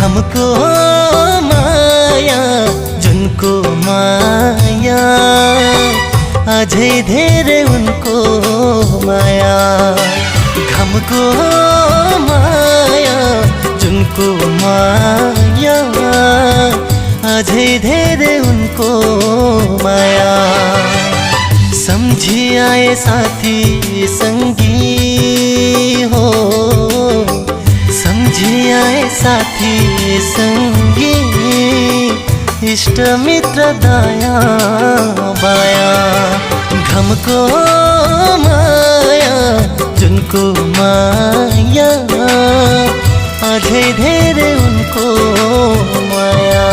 घमको माया जुनको माया अझै धेरै उनको माया। घमको माया जुनको माया अझै धेरै उनको माया। सम्झी आए साथी संगी हो, सम्झी आए साथी संगी, इष्ट मित्र दया बाया। घमको माया जुनको माया अझै धेरै उनको माया।